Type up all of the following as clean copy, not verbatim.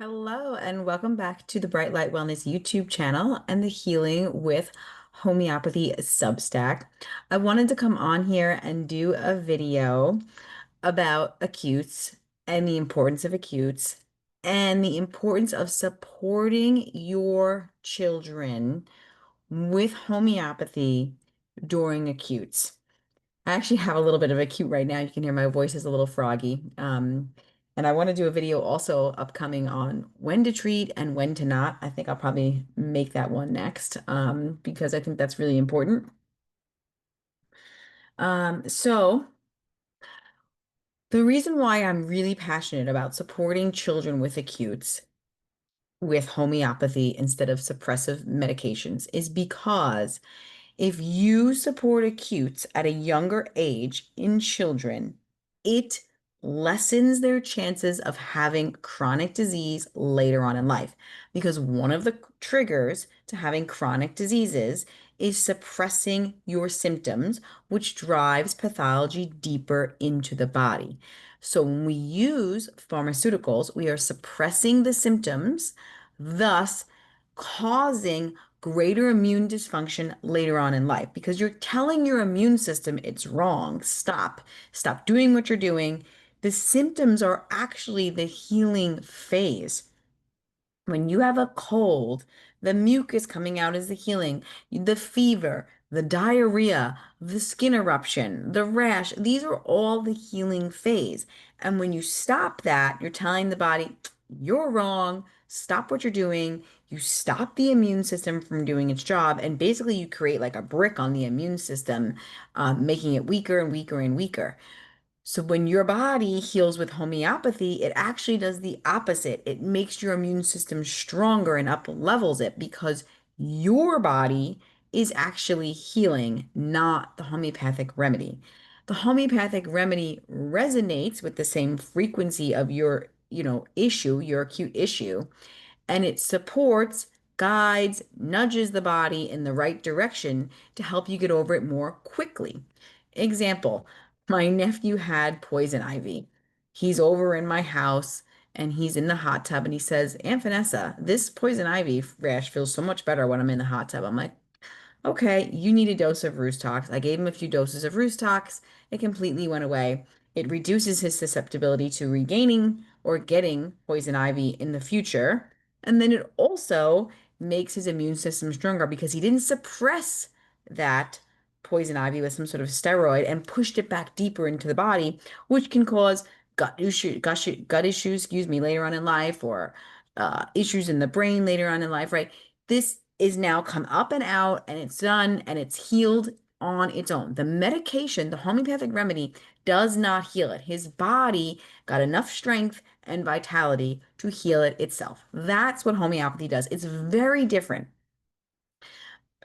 Hello, and welcome back to the Bright Light Wellness YouTube channel and the Healing with Homeopathy Substack. I wanted to come on here and do a video about acutes and the importance of acutes and the importance of supporting your children with homeopathy during acutes. I actually have a little bit of acute right now. You can hear my voice is a little froggy. And I want to do a video also upcoming on when to treat and when to not. I think I'll probably make that one next because I think that's really important. So the reason why I'm really passionate about supporting children with acutes with homeopathy instead of suppressive medications is because if you support acutes at a younger age in children, it lessens their chances of having chronic disease later on in life. Because one of the triggers to having chronic diseases is suppressing your symptoms, which drives pathology deeper into the body. So when we use pharmaceuticals, we are suppressing the symptoms, thus causing greater immune dysfunction later on in life because you're telling your immune system it's wrong. Stop. Stop doing what you're doing. The symptoms are actually the healing phase. When you have a cold, the mucus coming out is the healing. The fever, the diarrhea, the skin eruption, the rash, these are all the healing phase. And when you stop that, you're telling the body, you're wrong. Stop what you're doing. You stop the immune system from doing its job. And basically, you create like a brick on the immune system, making it weaker and weaker and weaker. So when your body heals with homeopathy, it actually does the opposite. It makes your immune system stronger and up levels it because your body is actually healing, not the homeopathic remedy. The homeopathic remedy resonates with the same frequency of your, issue, your acute issue, and it supports, guides, nudges the body in the right direction to help you get over it more quickly. Example, my nephew had poison ivy. He's over in my house and he's in the hot tub and he says, Aunt Vanessa, this poison ivy rash feels so much better when I'm in the hot tub. I'm like, okay, you need a dose of Roostox. I gave him a few doses of Roostox. It completely went away. It reduces his susceptibility to regaining or getting poison ivy in the future. And then it also makes his immune system stronger because he didn't suppress that poison ivy with some sort of steroid and pushed it back deeper into the body, which can cause gut issues, excuse me, later on in life or issues in the brain later on in life, right? This is now come up and out and it's done and it's healed on its own. The medication, the homeopathic remedy, does not heal it. His body got enough strength and vitality to heal it itself. That's what homeopathy does. It's very different.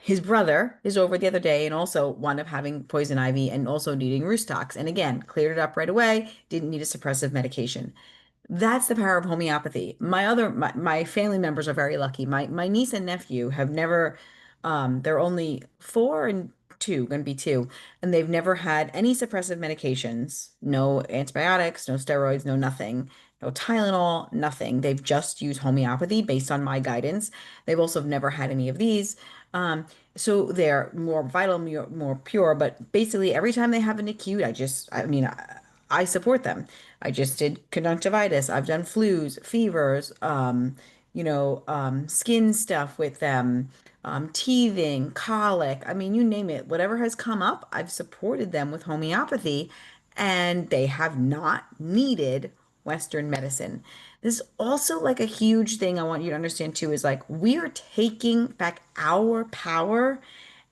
His brother is over the other day and also wound up having poison ivy and also needing Roostox. And again, cleared it up right away, didn't need a suppressive medication. That's the power of homeopathy. My family members are very lucky. My niece and nephew have never they're only 4 and 2, gonna be 2, and they've never had any suppressive medications, no antibiotics, no steroids, no nothing, no Tylenol, nothing. They've just used homeopathy based on my guidance. They've also never had any of these. Um, so they're more vital, more pure, but basically every time they have an acute, I support them. I just did conjunctivitis. I've done flus, fevers, skin stuff with them, teething, colic. I mean, you name it. Whatever has come up, I've supported them with homeopathy, and they have not needed Western medicine. This is also like a huge thing I want you to understand too is like we are taking back our power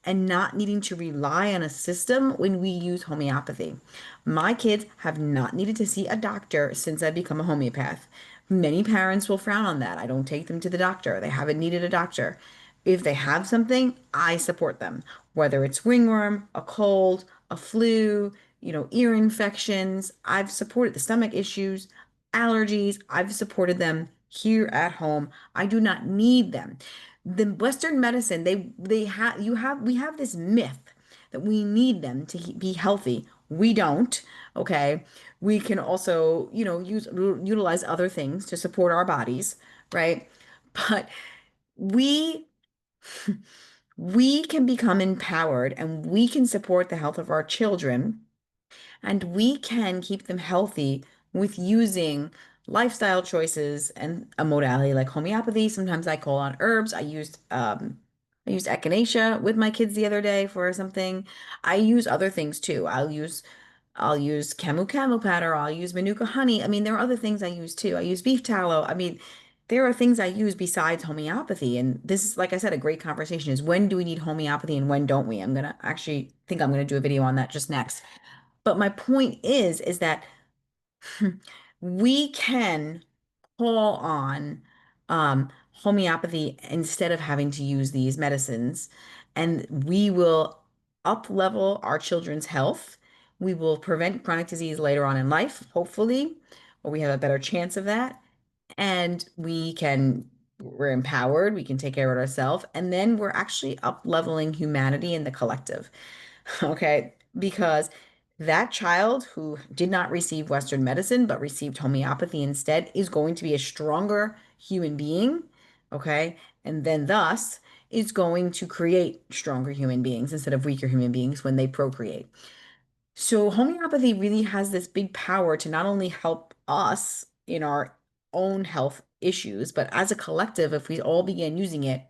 and not needing to rely on a system when we use homeopathy. My kids have not needed to see a doctor since I've become a homeopath. Many parents will frown on that. I don't take them to the doctor. They haven't needed a doctor. If they have something, I support them, whether it's ringworm, a cold, a flu, ear infections. I've supported the stomach issues, allergies. I've supported them here at home. I do not need them. The Western medicine, they have you have we have this myth that we need them to be healthy. We don't, okay? We can also, utilize other things to support our bodies, right? But we we can become empowered and we can support the health of our children and we can keep them healthy with using lifestyle choices and a modality like homeopathy. Sometimes I call on herbs. I used echinacea with my kids the other day for something. I use other things too. I'll use camu powder. I'll use manuka honey. I mean, there are other things I use too. I use beef tallow. I mean, there are things I use besides homeopathy. And this is, like I said, a great conversation is when do we need homeopathy and when don't we? I'm gonna do a video on that just next. But my point is that we can call on homeopathy instead of having to use these medicines, and we will up level our children's health. We will prevent chronic disease later on in life, hopefully, or we have a better chance of that. And we're empowered, we can take care of ourselves, and then we're actually up leveling humanity in the collective. Okay, because that child who did not receive Western medicine but received homeopathy instead is going to be a stronger human being, okay? And then thus is going to create stronger human beings instead of weaker human beings when they procreate. So homeopathy really has this big power to not only help us in our own health issues, but as a collective, if we all began using it,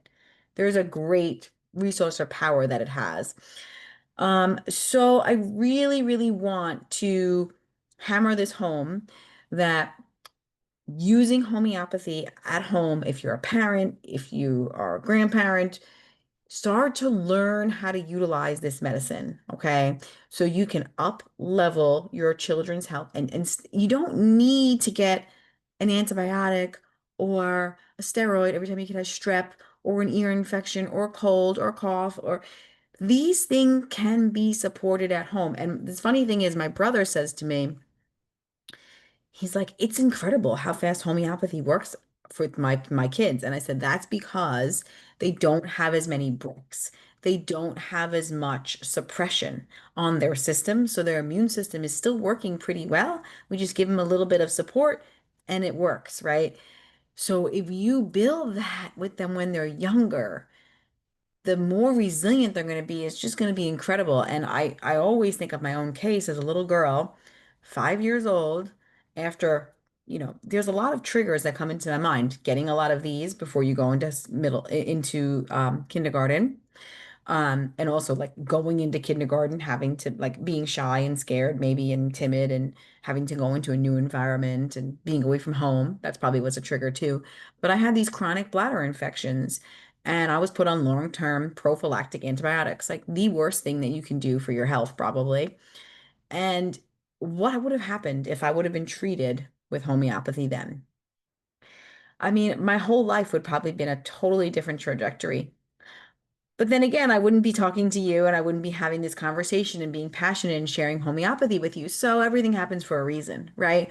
there's a great resource or power that it has. So I really, really want to hammer this home that using homeopathy at home, if you're a parent, if you are a grandparent, start to learn how to utilize this medicine, okay? So you can up level your children's health and you don't need to get an antibiotic or a steroid every time you get a strep or an ear infection or cold or cough or these things can be supported at home. And the funny thing is, my brother says to me, he's like, it's incredible how fast homeopathy works for my kids. And I said, that's because they don't have as many bricks. They don't have as much suppression on their system. So their immune system is still working pretty well. We just give them a little bit of support and it works, right? So if you build that with them when they're younger, the more resilient they're going to be, it's just going to be incredible. And I always think of my own case as a little girl, 5 years old, after, there's a lot of triggers that come into my mind, getting a lot of these before you go into into kindergarten. And also like going into kindergarten, having to like being shy and scared, maybe and timid and having to go into a new environment and being away from home. That's probably was a trigger too. But I had these chronic bladder infections and I was put on long-term prophylactic antibiotics, like the worst thing that you can do for your health, probably. And what would have happened if I would have been treated with homeopathy then? I mean, my whole life would probably been a totally different trajectory. But then again, I wouldn't be talking to you and I wouldn't be having this conversation and being passionate and sharing homeopathy with you. So everything happens for a reason, right?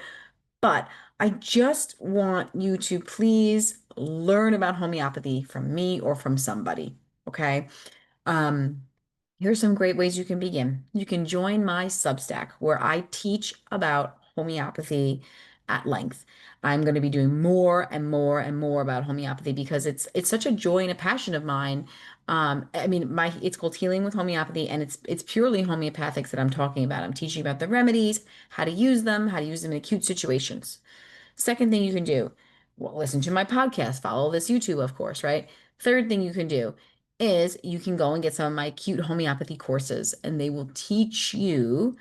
But I just want you to please learn about homeopathy from me or from somebody, okay? Um, Here's some great ways you can begin. You can join my Substack where I teach about homeopathy at length. I'm going to be doing more and more and more about homeopathy because it's such a joy and a passion of mine. I mean, my it's called Healing with Homeopathy, and it's purely homeopathics that I'm talking about. I'm teaching about the remedies, how to use them in acute situations. Second thing you can do, well, listen to my podcast, follow this YouTube, of course, right? Third thing you can do is you can go and get some of my Acute homeopathy courses, and they will teach you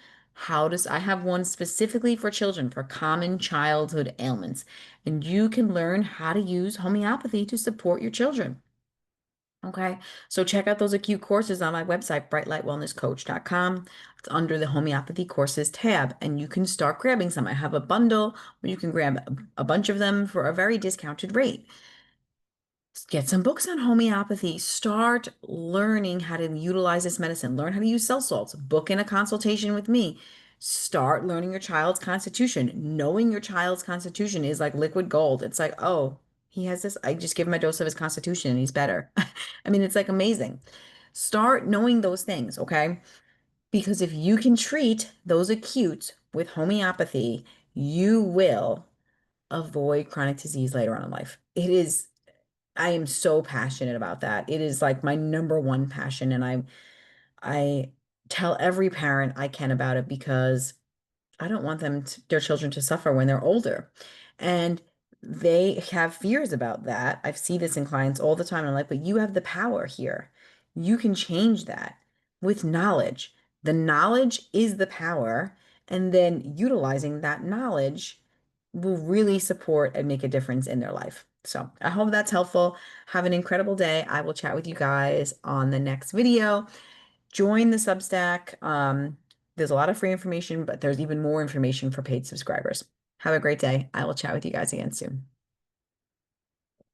I have one specifically for children for common childhood ailments, and you can learn how to use homeopathy to support your children. Okay, so check out those acute courses on my website, brightlightwellnesscoach.com. It's under the homeopathy courses tab, and you can start grabbing some. I have a bundle where you can grab a bunch of them for a very discounted rate. Get some books on homeopathy. Start learning how to utilize this medicine. Learn how to use cell salts. Book in a consultation with me. Start learning your child's constitution. Knowing your child's constitution is like liquid gold. It's like, oh, he has this. I just give him a dose of his constitution and he's better. I mean, it's like amazing. Start knowing those things, okay? Because if you can treat those acutes with homeopathy, you will avoid chronic disease later on in life. I am so passionate about that. It is like my number one passion, and I tell every parent I can about it because I don't want their children to suffer when they're older. And they have fears about that. I see this in clients all the time. I'm like, but you have the power here. You can change that with knowledge. The knowledge is the power. And then utilizing that knowledge will really support and make a difference in their life. So I hope that's helpful. Have an incredible day. I will chat with you guys on the next video. Join the Substack. There's a lot of free information, but there's even more information for paid subscribers. Have a great day. I will chat with you guys again soon.